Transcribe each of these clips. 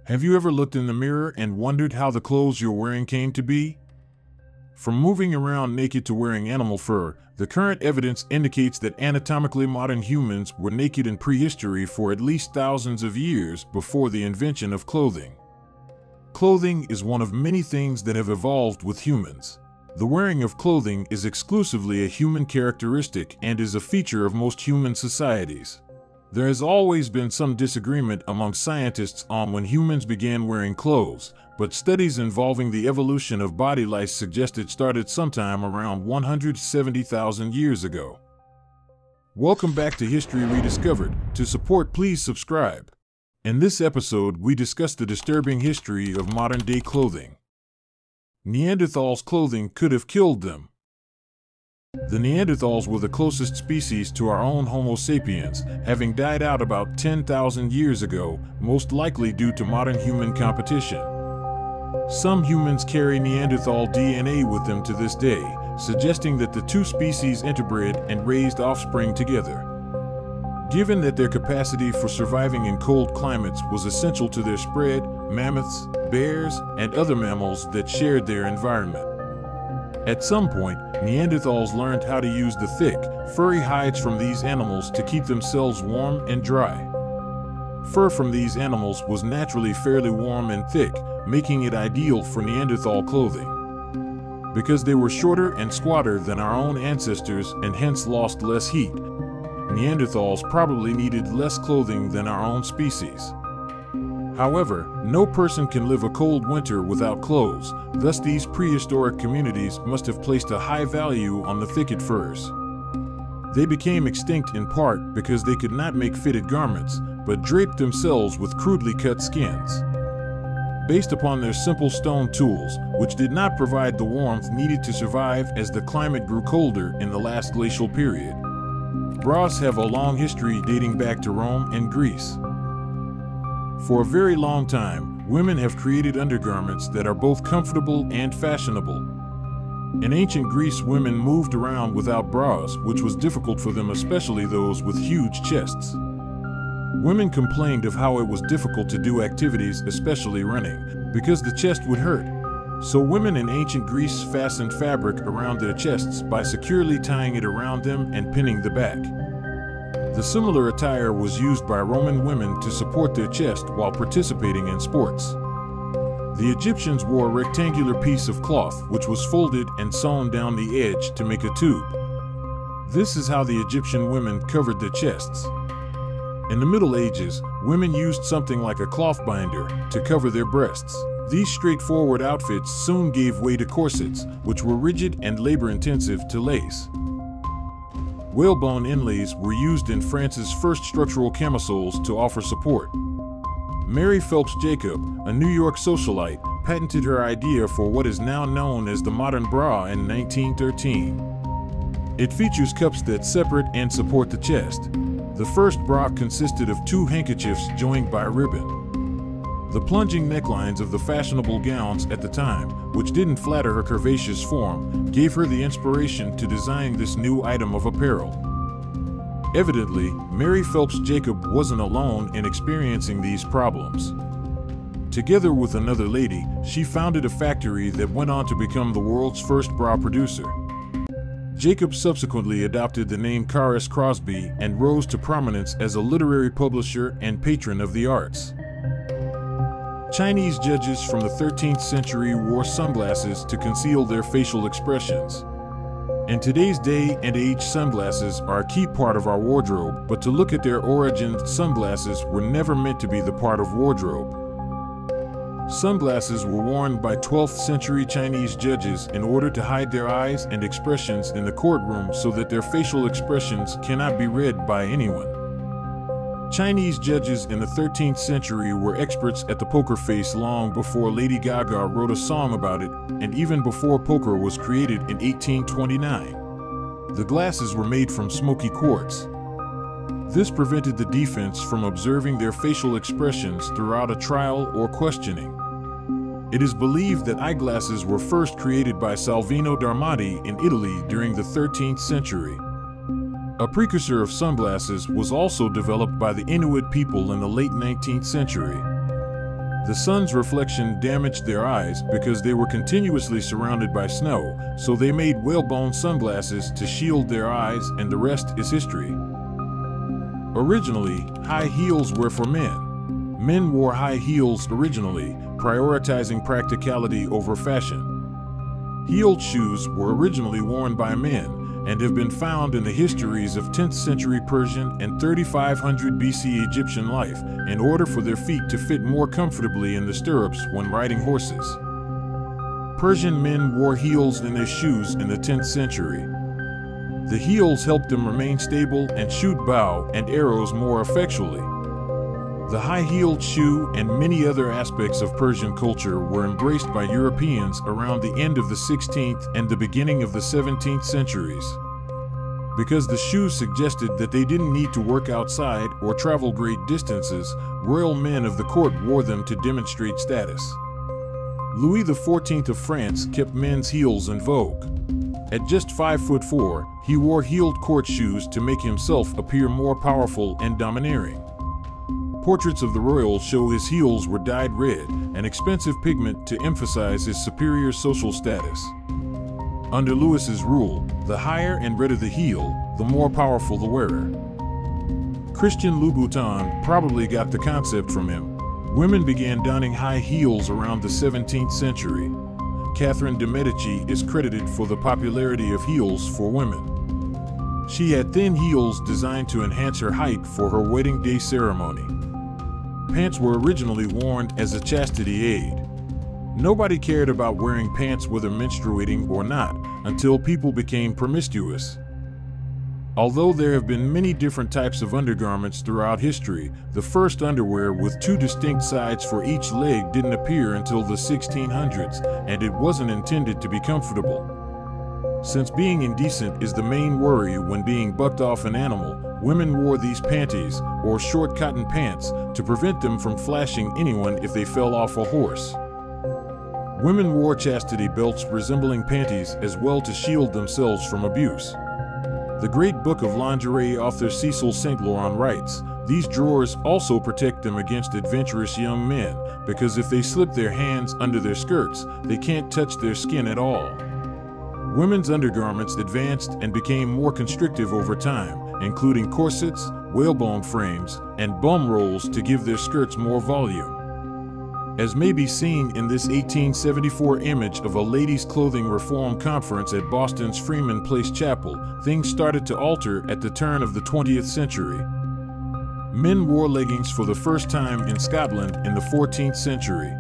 Have you ever looked in the mirror and wondered how the clothes you're wearing came to be? From moving around naked to wearing animal fur, the current evidence indicates that anatomically modern humans were naked in prehistory for at least thousands of years before the invention of clothing. Clothing is one of many things that have evolved with humans. The wearing of clothing is exclusively a human characteristic and is a feature of most human societies. There has always been some disagreement among scientists on when humans began wearing clothes, but studies involving the evolution of body lice suggest it started sometime around 170,000 years ago. Welcome back to History Rediscovered. To support, please subscribe. In this episode, we discuss the disturbing history of modern-day clothing. Neanderthals' clothing could have killed them. The Neanderthals were the closest species to our own Homo sapiens, having died out about 10,000 years ago, most likely due to modern human competition. Some humans carry Neanderthal DNA with them to this day, suggesting that the two species interbred and raised offspring together. Given that their capacity for surviving in cold climates was essential to their spread, mammoths, bears, and other mammals that shared their environment. At some point, Neanderthals learned how to use the thick, furry hides from these animals to keep themselves warm and dry. Fur from these animals was naturally fairly warm and thick, making it ideal for Neanderthal clothing. Because they were shorter and squatter than our own ancestors and hence lost less heat, Neanderthals probably needed less clothing than our own species. However, no person can live a cold winter without clothes, thus these prehistoric communities must have placed a high value on the thicket furs. They became extinct in part because they could not make fitted garments, but draped themselves with crudely cut skins. Based upon their simple stone tools, which did not provide the warmth needed to survive as the climate grew colder in the last glacial period. Bras have a long history dating back to Rome and Greece. For a very long time, women have created undergarments that are both comfortable and fashionable. In ancient Greece, women moved around without bras, which was difficult for them, especially those with huge chests. Women complained of how it was difficult to do activities, especially running, because the chest would hurt. So women in ancient Greece fastened fabric around their chests by securely tying it around them and pinning the back. The similar attire was used by Roman women to support their chest while participating in sports. The Egyptians wore a rectangular piece of cloth which was folded and sewn down the edge to make a tube. This is how the Egyptian women covered their chests. In the Middle Ages, women used something like a cloth binder to cover their breasts. These straightforward outfits soon gave way to corsets, which were rigid and labor-intensive to lace. Whalebone inlays were used in France's first structural camisoles to offer support. Mary Phelps Jacob, a New York socialite, patented her idea for what is now known as the modern bra in 1913. It features cups that separate and support the chest. The first bra consisted of two handkerchiefs joined by a ribbon. The plunging necklines of the fashionable gowns at the time, which didn't flatter her curvaceous form, gave her the inspiration to design this new item of apparel. Evidently, Mary Phelps Jacob wasn't alone in experiencing these problems. Together with another lady, she founded a factory that went on to become the world's first bra producer. Jacob subsequently adopted the name Caris Crosby and rose to prominence as a literary publisher and patron of the arts. Chinese judges from the 13th century wore sunglasses to conceal their facial expressions. In today's day and age, sunglasses are a key part of our wardrobe, but to look at their origin, sunglasses were never meant to be the part of wardrobe. Sunglasses were worn by 12th century Chinese judges in order to hide their eyes and expressions in the courtroom so that their facial expressions cannot be read by anyone. Chinese judges in the 13th century were experts at the poker face long before Lady Gaga wrote a song about it, and even before poker was created in 1829. The glasses were made from smoky quartz. This prevented the defense from observing their facial expressions throughout a trial or questioning. It is believed that eyeglasses were first created by Salvino d'Armati in Italy during the 13th century. A precursor of sunglasses was also developed by the Inuit people in the late 19th century. The sun's reflection damaged their eyes because they were continuously surrounded by snow, so they made whalebone sunglasses to shield their eyes, and the rest is history. Originally, high heels were for men. Men wore high heels originally, prioritizing practicality over fashion. Heeled shoes were originally worn by men and have been found in the histories of 10th century Persian and 3500 BC Egyptian life in order for their feet to fit more comfortably in the stirrups when riding horses. Persian men wore heels in their shoes in the 10th century. The heels helped them remain stable and shoot bow and arrows more effectually. The high-heeled shoe and many other aspects of Persian culture were embraced by Europeans around the end of the 16th and the beginning of the 17th centuries. Because the shoes suggested that they didn't need to work outside or travel great distances, royal men of the court wore them to demonstrate status. Louis XIV of France kept men's heels in vogue. At just 5'4", he wore heeled court shoes to make himself appear more powerful and domineering. Portraits of the royals show his heels were dyed red, an expensive pigment to emphasize his superior social status. Under Louis's rule, the higher and redder the heel, the more powerful the wearer. Christian Louboutin probably got the concept from him. Women began donning high heels around the 17th century. Catherine de' Medici is credited for the popularity of heels for women. She had thin heels designed to enhance her height for her wedding day ceremony. Pants were originally worn as a chastity aid. Nobody cared about wearing pants whether menstruating or not until people became promiscuous. Although there have been many different types of undergarments throughout history, the first underwear with two distinct sides for each leg didn't appear until the 1600s, and it wasn't intended to be comfortable. Since being indecent is the main worry when being bucked off an animal, women wore these panties, or short cotton pants, to prevent them from flashing anyone if they fell off a horse. Women wore chastity belts resembling panties as well to shield themselves from abuse. The great book of lingerie author Cecil St. Laurent writes, "These drawers also protect them against adventurous young men, because if they slip their hands under their skirts, they can't touch their skin at all." Women's undergarments advanced and became more constrictive over time, including corsets, whalebone frames, and bum rolls to give their skirts more volume. As may be seen in this 1874 image of a ladies' clothing reform conference at Boston's Freeman Place Chapel, things started to alter at the turn of the 20th century. Men wore leggings for the first time in Scotland in the 14th century.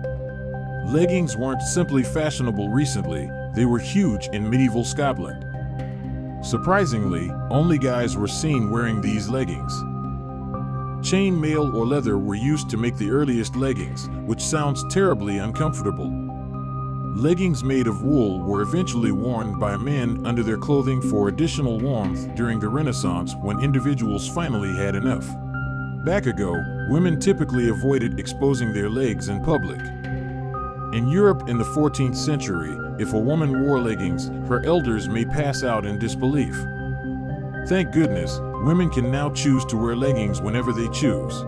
Leggings weren't simply fashionable recently, they were huge in medieval Scotland. Surprisingly, only guys were seen wearing these leggings. Chain mail or leather were used to make the earliest leggings, which sounds terribly uncomfortable. Leggings made of wool were eventually worn by men under their clothing for additional warmth during the Renaissance when individuals finally had enough. Back ago, women typically avoided exposing their legs in public. In Europe in the 14th century, if a woman wore leggings, her elders may pass out in disbelief. Thank goodness, women can now choose to wear leggings whenever they choose.